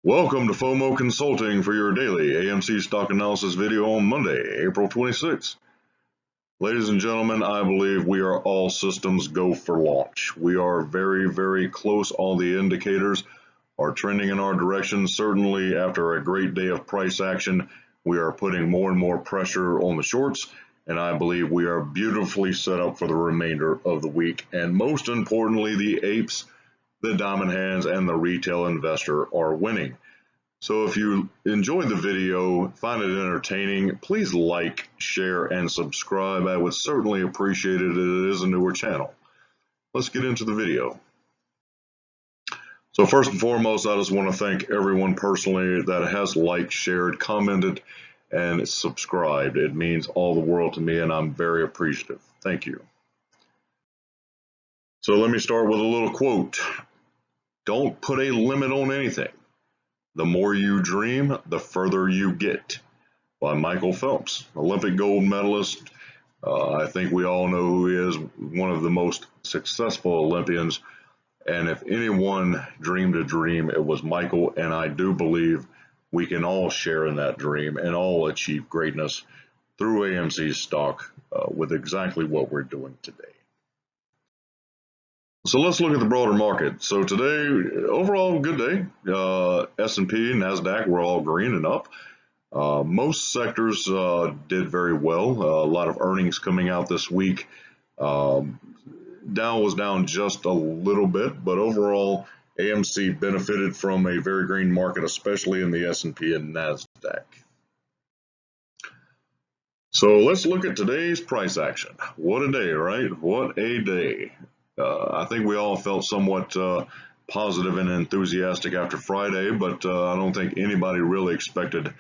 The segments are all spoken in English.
Welcome to Fomo Consulting for your daily AMC stock analysis video on Monday, April 26th. Ladies and gentlemen, I believe we are all systems go for launch. We are very, very close. All the indicators are trending in our direction. Certainly after a great day of price action, we are putting more and more pressure on the shorts, and I believe we are beautifully set up for the remainder of the week. And most importantly, the apes, the diamond hands, and the retail investor are winning. So if you enjoyed the video, find it entertaining, please like, share, and subscribe. I would certainly appreciate it. It is a newer channel. Let's get into the video. So first and foremost, I just want to thank everyone personally that has liked, shared, commented, and subscribed. It means all the world to me, and I'm very appreciative. Thank you. So let me start with a little quote. Don't put a limit on anything. The more you dream, the further you get. By Michael Phelps, Olympic gold medalist. I think we all know who he is, one of the most successful Olympians. And if anyone dreamed a dream, it was Michael. And I do believe we can all share in that dream and all achieve greatness through AMC stock with exactly what we're doing today. So let's look at the broader market. So today, overall, good day. S&P, NASDAQ were all green and up. Most sectors did very well. A lot of earnings coming out this week. Dow was down just a little bit, but overall, AMC benefited from a very green market, especially in the S&P and NASDAQ. So let's look at today's price action. What a day, right? What a day. I think we all felt somewhat positive and enthusiastic after Friday, but I don't think anybody really expected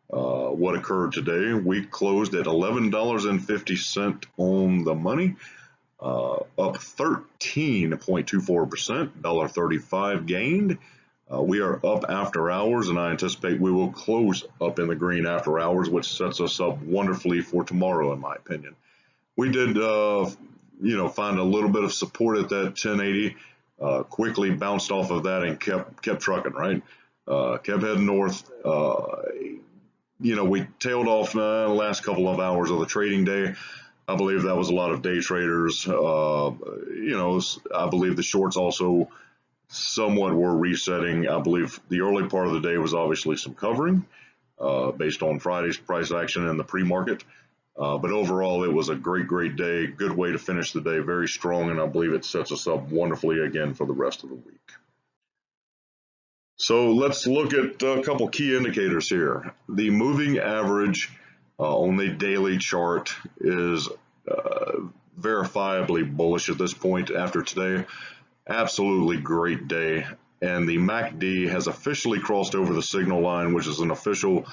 what occurred today. We closed at $11.50 on the money, up 13.24%, $1.35 gained. We are up after hours, and I anticipate we will close up in the green after hours, which sets us up wonderfully for tomorrow, in my opinion. We did find a little bit of support at that 1080, quickly bounced off of that and kept trucking, right? Kept heading north. We tailed off the last couple of hours of the trading day. I believe that was a lot of day traders. I believe the shorts also somewhat were resetting. I believe the early part of the day was obviously some covering based on Friday's price action in the pre-market. But overall, it was a great day, good way to finish the day, very strong, and I believe it sets us up wonderfully again for the rest of the week. So let's look at a couple key indicators here. The moving average on the daily chart is verifiably bullish at this point after today. Absolutely great day. And the MACD has officially crossed over the signal line, which is an official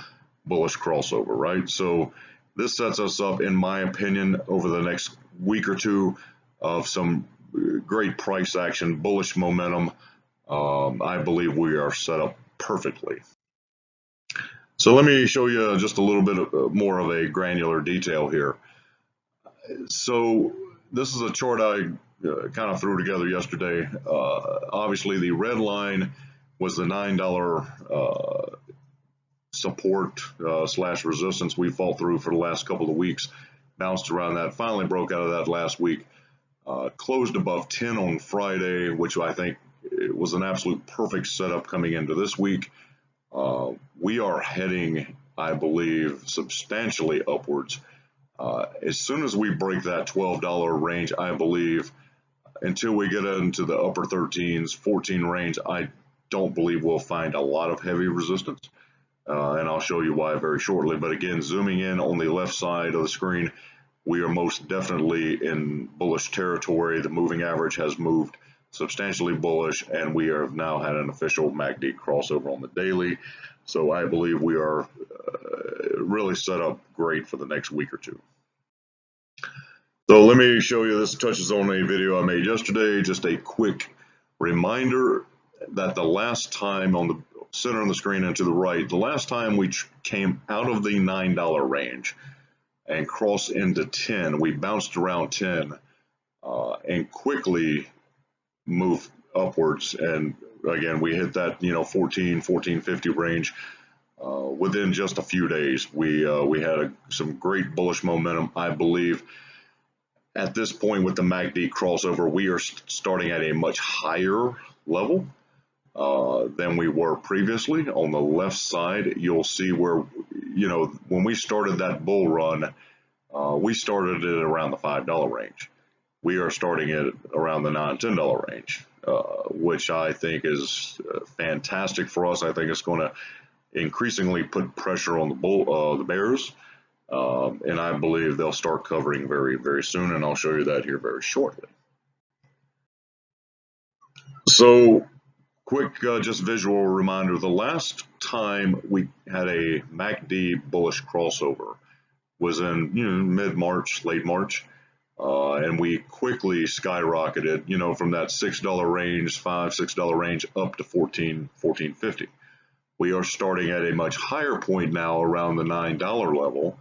bullish crossover, right? So this sets us up, in my opinion, over the next week or two of some great price action, bullish momentum. I believe we are set up perfectly. So let me show you just a little bit more of a granular detail here. So this is a chart I kind of threw together yesterday. Obviously, the red line was the $9 support slash resistance we fought through for the last couple of weeks, bounced around that, finally broke out of that last week, closed above 10 on Friday, which I think it was an absolute perfect setup coming into this week. We are heading, I believe, substantially upwards. As soon as we break that $12 range, I believe, until we get into the upper 13s, 14 range, I don't believe we'll find a lot of heavy resistance. And I'll show you why very shortly. But again, zooming in on the left side of the screen, we are most definitely in bullish territory. The moving average has moved substantially bullish, and we have now had an official MACD crossover on the daily. So I believe we are really set up great for the next week or two. So let me show you, this touches on a video I made yesterday. Just a quick reminder that the last time on the center on the screen and to the right, the last time we came out of the $9 range and crossed into 10, we bounced around 10 and quickly moved upwards and again, we hit that 1450 range within just a few days. We had some great bullish momentum. I believe at this point with the MACD crossover, we are starting at a much higher level than we were previously. On the left side, you'll see where, when we started that bull run, we started it around the $5 range. We are starting it around the $9, $10 range, which I think is fantastic for us. I think it's going to increasingly put pressure on the bears, and I believe they'll start covering very, very soon, and I'll show you that here very shortly. So, quick, just visual reminder: the last time we had a MACD bullish crossover was in mid-March, late March. And we quickly skyrocketed, from that $6 range, $5-6 range up to $14.50. We are starting at a much higher point now, around the $9 level,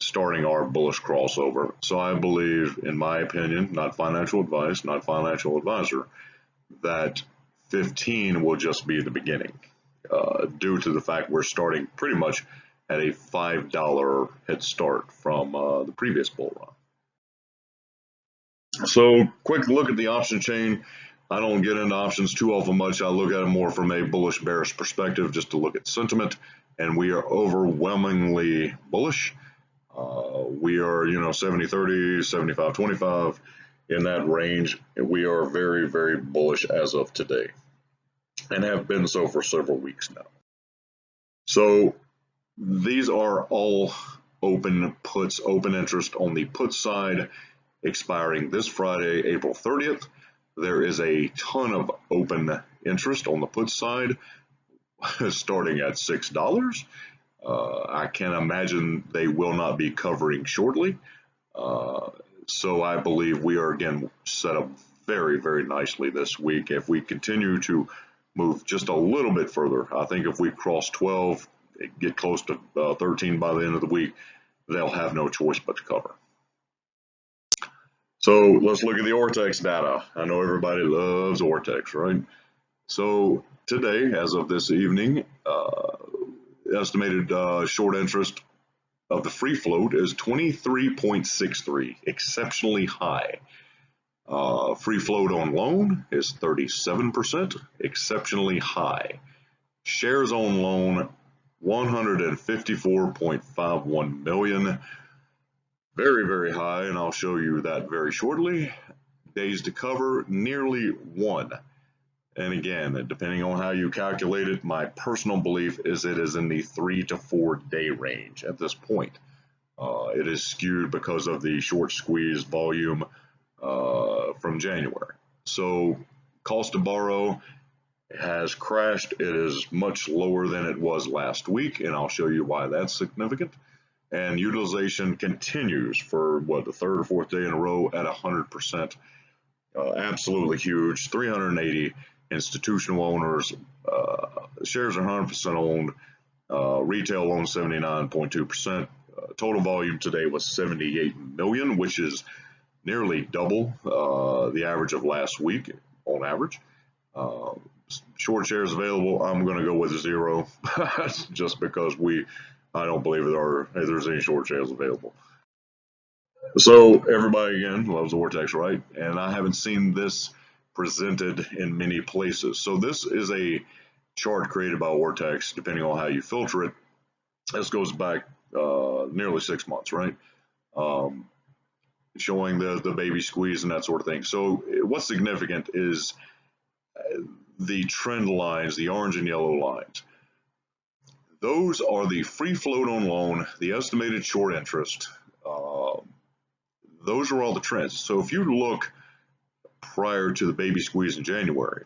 starting our bullish crossover. So I believe, in my opinion, not financial advice, not financial advisor, that 15 will just be the beginning, due to the fact we're starting pretty much at a $5 head start from the previous bull run. So, quick look at the option chain. I don't get into options too often much. I look at it more from a bullish bearish perspective, just to look at sentiment, and we are overwhelmingly bullish. We are 70-30, 75-25 in that range. We are very, very bullish as of today, and have been so for several weeks now. So these are all open puts, open interest on the put side, expiring this Friday, April 30th. There is a ton of open interest on the put side, starting at $6. I can't imagine they will not be covering shortly. So I believe we are again set up very, very nicely this week. If we continue to move just a little bit further, I think if we cross 12, get close to 13 by the end of the week, they'll have no choice but to cover. So let's look at the Ortex data. I know everybody loves Ortex, right? So today, as of this evening, estimated short interest of the free float is 23.63, exceptionally high. Free float on loan is 37%, exceptionally high. Shares on loan, 154.51 million, very, very high, and I'll show you that very shortly. Days to cover, nearly 1. And again, depending on how you calculate it, my personal belief is it is in the 3 to 4 day range at this point. It is skewed because of the short squeeze volume from January. So cost to borrow has crashed. It is much lower than it was last week, and I'll show you why that's significant. And utilization continues for the third or fourth day in a row at 100%. Absolutely huge. 380 institutional owners. Shares are 100% owned. Retail owned 79.2%. Total volume today was 78 million, which is nearly double the average of last week on average. Short shares available, I'm going to go with 0 just because I don't believe there's any short shares available. So everybody again loves Vortex, right? And I haven't seen this presented in many places. So this is a chart created by Vortex, depending on how you filter it. This goes back nearly 6 months, right? Showing the baby squeeze and that sort of thing. So what's significant is the trend lines, the orange and yellow lines. Those are the free float on loan, the estimated short interest. Those are all the trends. So if you look prior to the baby squeeze in January,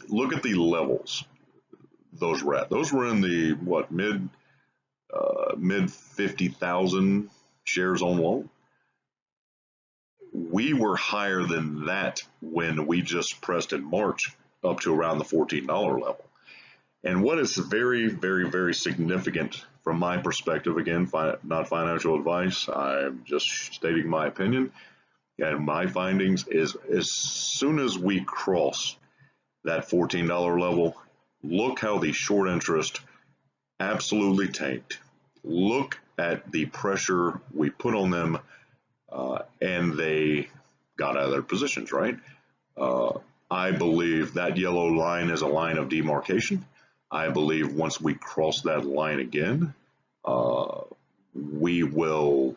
look at the levels those were at. Those were in the mid 50,000 shares on loan. We were higher than that when we just pressed in March up to around the $14 level. And what is very, very, very significant from my perspective, again, not financial advice, I'm just stating my opinion and my findings, is as soon as we cross that $14 level, look how the short interest absolutely tanked. Look at the pressure we put on them, and they got out of their positions, right? I believe that yellow line is a line of demarcation. I believe once we cross that line again, we will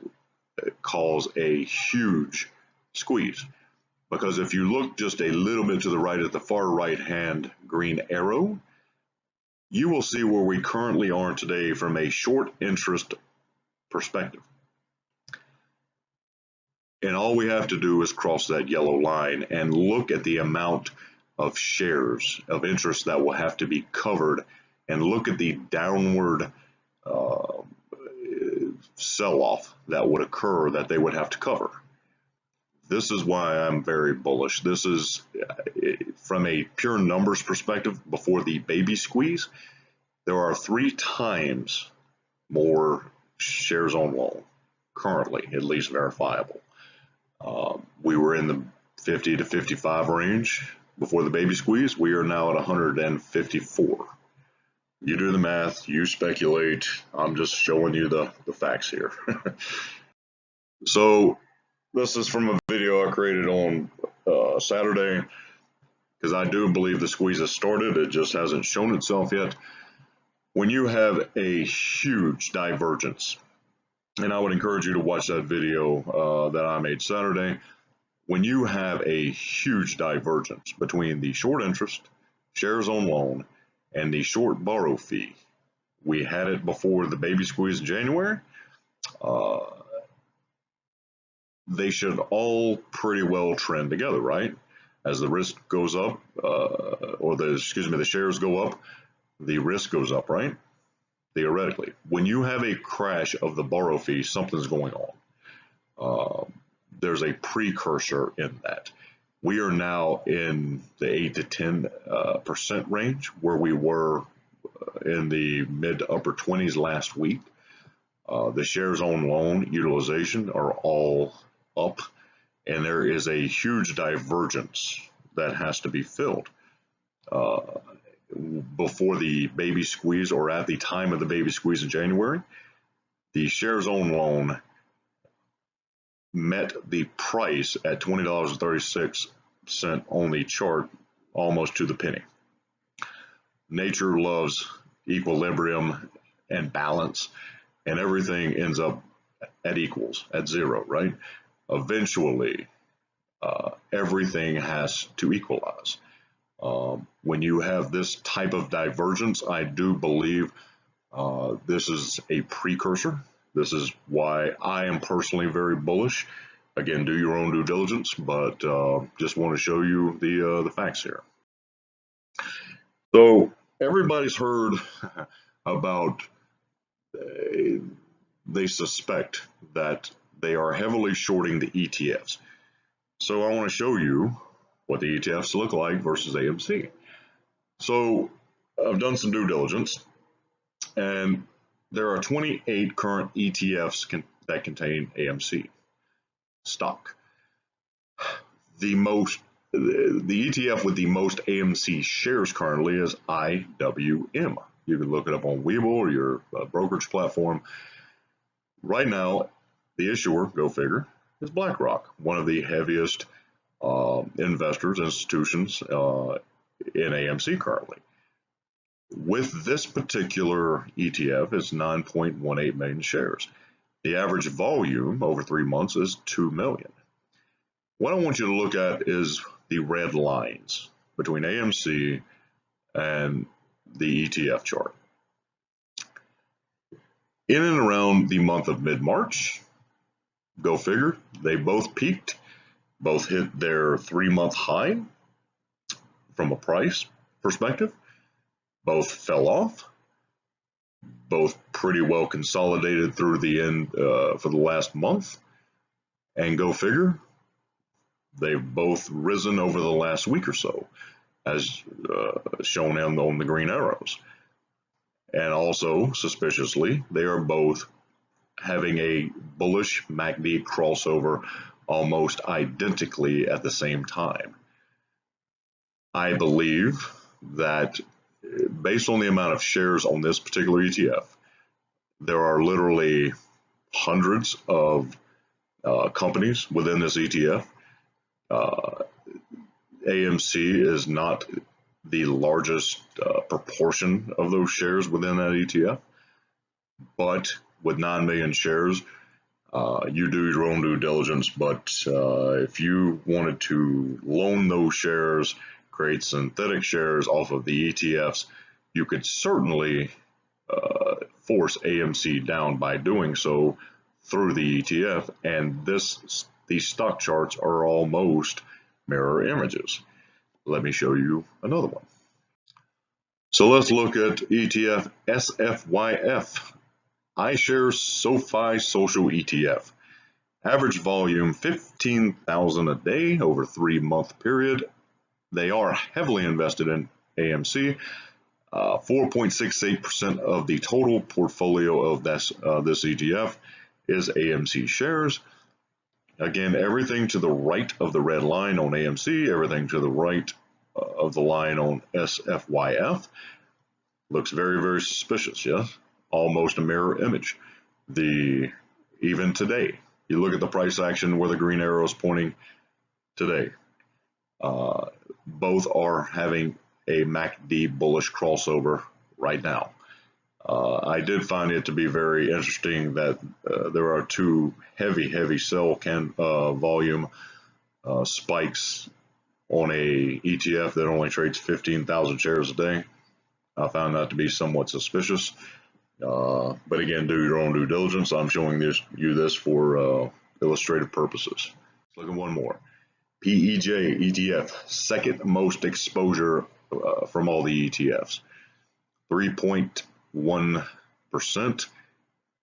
cause a huge squeeze. Because if you look just a little bit to the right at the far right hand green arrow, you will see where we currently are today from a short interest perspective. And all we have to do is cross that yellow line and look at the amount of shares of interest that will have to be covered, and look at the downward sell-off that would occur that they would have to cover. This is why I'm very bullish. This is from a pure numbers perspective. Before the baby squeeze, there are 3 times more shares on loan currently, at least verifiable. We were in the 50 to 55 range before the baby squeeze. We are now at 154. You do the math, you speculate. I'm just showing you the facts here. So this is from a video I created on Saturday, because I do believe the squeeze has started. It just hasn't shown itself yet. When you have a huge divergence, and I would encourage you to watch that video that I made Saturday. When you have a huge divergence between the short interest, shares on loan, and the short borrow fee, we had it before the baby squeeze in January. They should all pretty well trend together, right? As the risk goes up, the shares go up, the risk goes up, right? Theoretically, when you have a crash of the borrow fee, something's going on. There's a precursor in that. We are now in the 8 to 10% range, where we were in the mid to upper 20s last week. The shares on loan utilization are all up, and there is a huge divergence that has to be filled. Before the baby squeeze, or at the time of the baby squeeze in January, the shares on loan met the price at $20.36 on the chart almost to the penny. Nature loves equilibrium and balance, and everything ends up at equals, at zero, right? Eventually, everything has to equalize. When you have this type of divergence, I do believe this is a precursor. This is why I am personally very bullish. Again, do your own due diligence, but just want to show you the facts here. So everybody's heard about, they suspect that they are heavily shorting the ETFs. So I want to show you what the ETFs look like versus AMC. So I've done some due diligence, and there are 28 current ETFs that contain AMC stock. The ETF with the most AMC shares currently is IWM. You can look it up on Webull or your brokerage platform. Right now, the issuer, go figure, is BlackRock, one of the heaviest investors, institutions in AMC currently. With this particular ETF, it's 9.18 million shares. The average volume over 3 months is 2 million. What I want you to look at is the red lines between AMC and the ETF chart. In and around the month of mid-March, go figure, they both peaked, both hit their 3-month high from a price perspective, both fell off, both pretty well consolidated through the end for the last month, and go figure, they've both risen over the last week or so, as shown on the green arrows. And also, suspiciously, they are both having a bullish MACD crossover almost identically at the same time. I believe that based on the amount of shares on this particular ETF, there are literally hundreds of companies within this ETF. AMC is not the largest proportion of those shares within that ETF, but with 9 million shares, you do your own due diligence. But if you wanted to loan those shares, create synthetic shares off of the ETFs, you could certainly force AMC down by doing so through the ETF, and these stock charts are almost mirror images. Let me show you another one. So let's look at ETF SFYF, iShares SoFi Social ETF. Average volume 15,000 a day over 3-month period. They are heavily invested in AMC. 4.68% of the total portfolio of this ETF is AMC shares. Again, everything to the right of the red line on AMC, everything to the right of the line on SFYF. Looks very, very suspicious, yes? Almost a mirror image. Even today, you look at the price action where the green arrow is pointing today. Both are having a MACD bullish crossover right now. I did find it to be very interesting that there are two heavy sell volume spikes on a ETF that only trades 15,000 shares a day. I found that to be somewhat suspicious. But again, do your own due diligence. I'm showing you this for illustrative purposes. Let's look at one more. PEJ ETF, second most exposure from all the ETFs. 3.1%.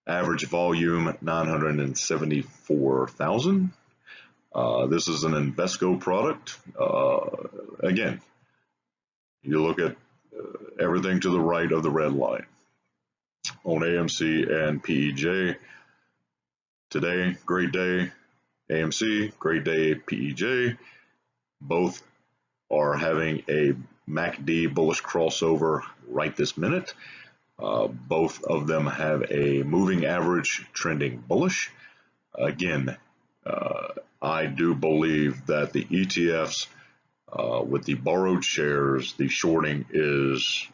Average volume 974,000. This is an Invesco product. Again, you look at everything to the right of the red line on AMC and PEJ. Today, great day. AMC, great day. PEJ. Both are having a MACD bullish crossover right this minute. Both of them have a moving average trending bullish. Again, I do believe that the ETFs with the borrowed shares, the shorting is,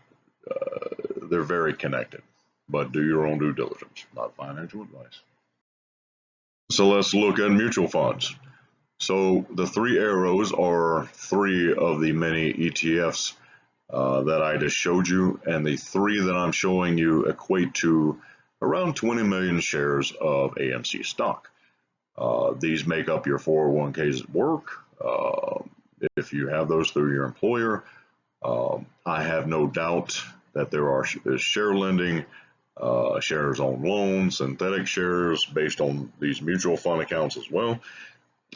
they're very connected. But do your own due diligence, not financial advice. So let's look at mutual funds. So the three arrows are three of the many ETFs that I just showed you, and the three that I'm showing you equate to around 20 million shares of AMC stock. These make up your 401ks at work. If you have those through your employer, I have no doubt that there is share lending, shares on loans, synthetic shares based on these mutual fund accounts as well.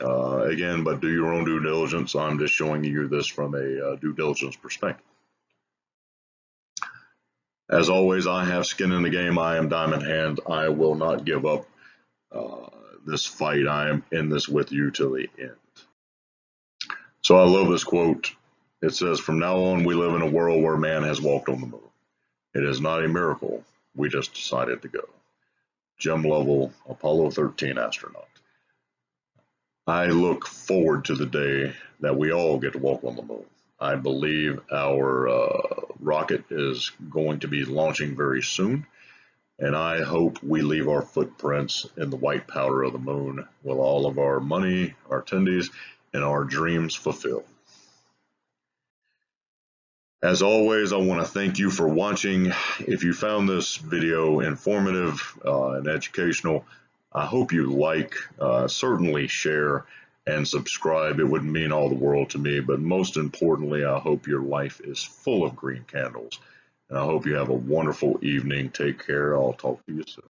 Again, but do your own due diligence. I'm just showing you this from a due diligence perspective. As always, I have skin in the game. I am Diamond Hand. I will not give up this fight. I am in this with you till the end. So I love this quote. It says, "From now on, we live in a world where man has walked on the moon. It is not a miracle. We just decided to go." Jim Lovell, Apollo 13 astronaut. I look forward to the day that we all get to walk on the moon. I believe our rocket is going to be launching very soon, and I hope we leave our footprints in the white powder of the moon with all of our money, our attendees, and our dreams fulfilled. As always, I want to thank you for watching. If you found this video informative and educational, I hope you like, certainly share and subscribe. It would mean all the world to me, but most importantly, I hope your life is full of green candles. And I hope you have a wonderful evening. Take care. I'll talk to you soon.